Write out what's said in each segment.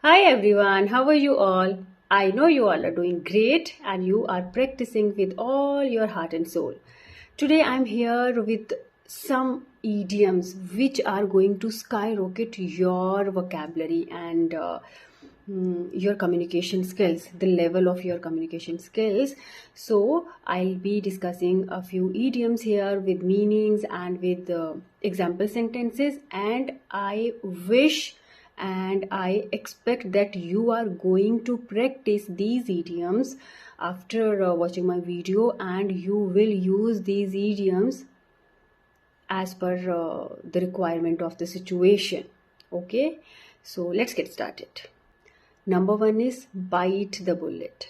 Hi everyone, how are you all? I know you all are doing great and you are practicing with all your heart and soul. Today I'm here with some idioms which are going to skyrocket your vocabulary and your communication skills, the level of your communication skills. So I'll be discussing a few idioms here with meanings and with example sentences, and I wish and I expect that you are going to practice these idioms after watching my video, and you will use these idioms as per the requirement of the situation. Okay, so let's get started. Number one is bite the bullet.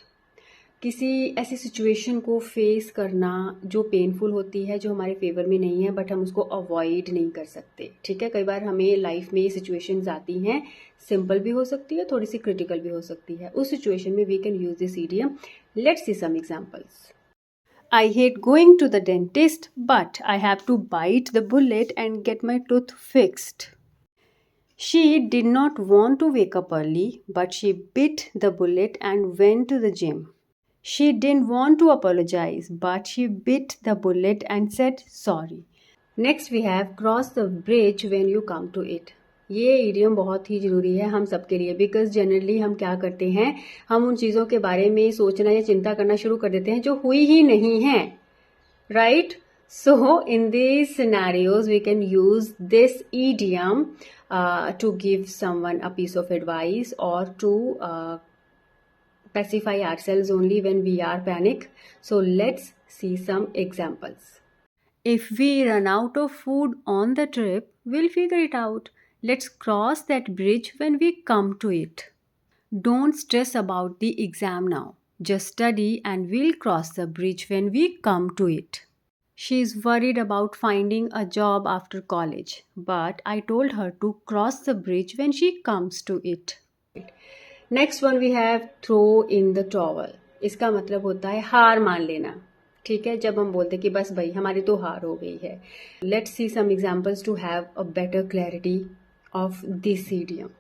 किसी ऐसी situation को face करना जो painful होती है, जो हमारे favour में नहीं है, बट हम उसको अवॉइड नहीं कर सकते. ठीक है, कई बार हमें लाइफ में ये सिचुएशंस आती हैं, सिंपल भी हो सकती है, थोड़ी सी क्रिटिकल भी हो सकती है. उस सिचुएशन में we can use this idiom. Let's see some examples. I hate going to the dentist but I have to bite the bullet and get my tooth fixed. She did not want to wake up early, but she bit the bullet and went to the gym. She didn't want to apologize, but she bit the bullet and said sorry. Next we have cross the bridge when you come to it. ये idiom बहुत ही ज़रूरी है हम सबके लिए, because generally हम क्या करते हैं, हम उन चीज़ों के बारे में सोचना या चिंता करना शुरू कर देते हैं जो हुई ही नहीं है, right? So in these scenarios we can use this idiom to give someone a piece of advice or to pacify ourselves only when we are panic. So let's see some examples. If we run out of food on the trip, we'll figure it out. Let's cross that bridge when we come to it. Don't stress about the exam now. Just study and we'll cross the bridge when we come to it. She is worried about finding a job after college, but I told her to cross the bridge when she comes to it. Next one we have throw in the towel. इसका मतलब होता है हार मान लेना. ठीक है, जब हम बोलते कि बस भाई हमारी तो हार हो गई है. Let's see some examples to have a better clarity of this idiom.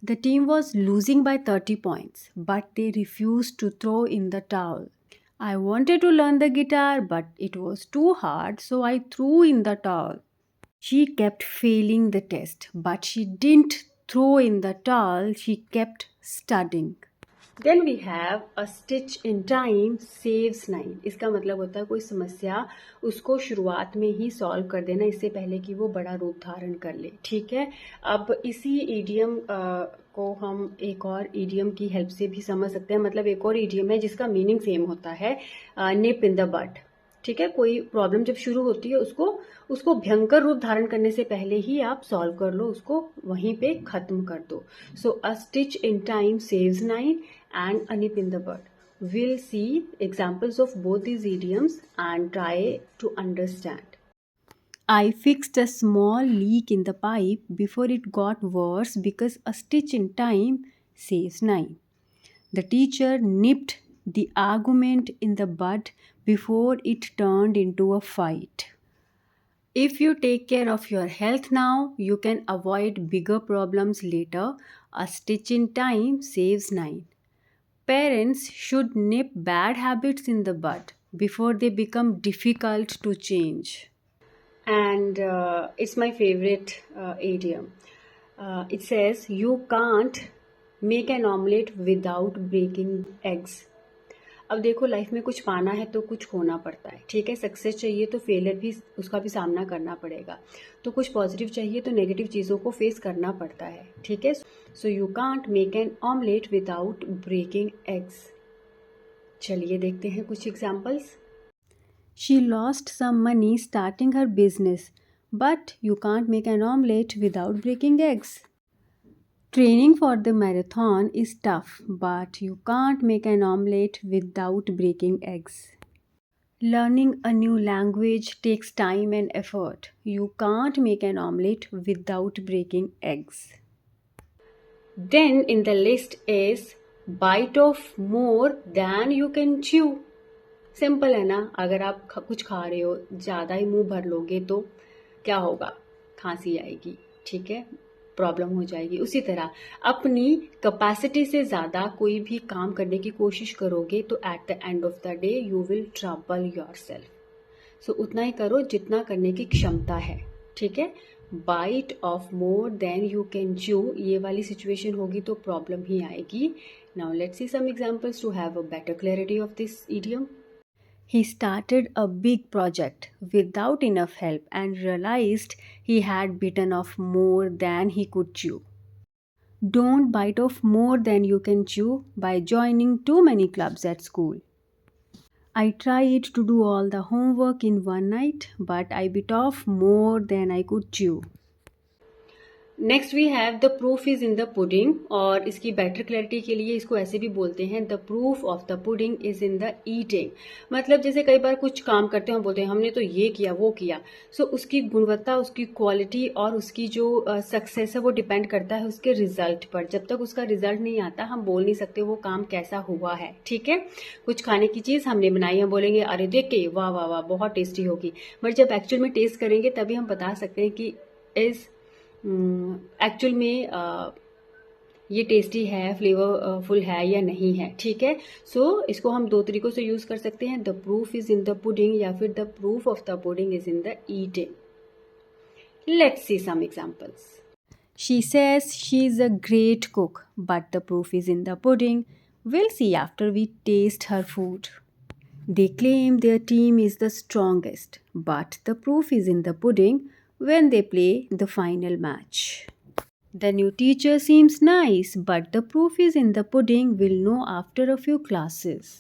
The team was losing by 30 points, but they refused to throw in the towel. I wanted to learn the guitar, but it was too hard, so I threw in the towel. She kept failing the test, but she didn't throw in the towel, she kept studying. Then we have a stitch in time saves 9. इसका मतलब होता है कोई समस्या उसको शुरुआत में ही solve कर देना, इससे पहले कि वो बड़ा रूप धारण कर ले. ठीक है, अब इसी इडियम को हम एक और इडियम की हेल्प से भी समझ सकते हैं. मतलब एक और इडियम है जिसका मीनिंग सेम होता है, निप इन द बड. ठीक है, कोई प्रॉब्लम जब शुरू होती है उसको भयंकर रूप धारण करने से पहले ही आप सॉल्व कर लो, उसको वहीं पे खत्म कर दो. So a stitch in time saves 9 and a nip in the bud. We'll see examples of both these idioms and try to understand. I fixed a small leak in the pipe before it got worse because a stitch in time saves 9. The teacher nipped the argument in the bud before it turned into a fight. If you take care of your health now, you can avoid bigger problems later. A stitch in time saves 9. Parents should nip bad habits in the bud before they become difficult to change. And it's my favorite idiom. It says, you can't make an omelette without breaking eggs. अब देखो, life में कुछ पाना है तो कुछ खोना पड़ता है. ठीक है, सक्सेस चाहिए तो फेलियर भी, उसका भी सामना करना पड़ेगा. तो कुछ पॉजिटिव चाहिए तो नेगेटिव चीज़ों को फेस करना पड़ता है. ठीक है, so you can't make an omelette without breaking eggs. चलिए देखते हैं कुछ examples. She lost some money starting her business, but you can't make an omelette without breaking eggs. Training for the marathon is tough, but you can't make an omelette without breaking eggs. Learning a new language takes time and effort. You can't make an omelette without breaking eggs. Then in the list is bite off more than you can chew. Simple है ना, अगर आप कुछ खा रहे हो, ज़्यादा ही मुंह भर लोगे तो क्या होगा, खांसी आएगी. ठीक है, प्रॉब्लम हो जाएगी। उसी तरह अपनी कैपेसिटी से ज़्यादा कोई भी काम करने की कोशिश करोगे तो at the end of the day you will trouble yourself. So उतना ही करो जितना करने की क्षमता है, ठीक है। Bite off more than you can chew, ये वाली सिचुएशन होगी तो प्रॉब्लम ही आएगी। Now let's see some examples to have a better clarity of this idiom. He started a big project without enough help and realized he had bitten off more than he could chew. Don't bite off more than you can chew by joining too many clubs at school. I tried to do all the homework in one night, but I bit off more than I could chew. Next we have the proof is in the pudding, और इसकी better clarity के लिए इसको ऐसे भी बोलते हैं the proof of the pudding is in the eating. मतलब जैसे कई बार कुछ काम करते हैं हम बोलते हैं हमने तो ये किया वो किया, सो उसकी गुणवत्ता, उसकी क्वालिटी और उसकी जो सक्सेस है वो डिपेंड करता है उसके रिजल्ट पर। जब तक उसका रिजल्ट नहीं आता हम बोल नहीं सकते वो काम कैसा हुआ है, ठीक है। कुछ खाने की चीज हमने बनाई, हम बोलेंगे अरे देख के वाह वाह वाह बहुत टेस्टी होगी, बट जब एक्चुअल में टेस्ट करेंगे तभी हम बता सकते हैं कि इज एक्चुअल में ये टेस्टी है, फ्लेवरफुल है या नहीं है, ठीक है। सो इसको हम दो तरीकों से यूज कर सकते हैं, the proof is in the pudding या फिर the proof of the pudding is in the eating. Let's see some examples. She says she is a great cook, but the proof is in the pudding. We'll see after we taste her food. They claim their team is the strongest, but the proof is in the pudding when they play the final match. The new teacher seems nice, but the proof is in the pudding. We'll know after a few classes.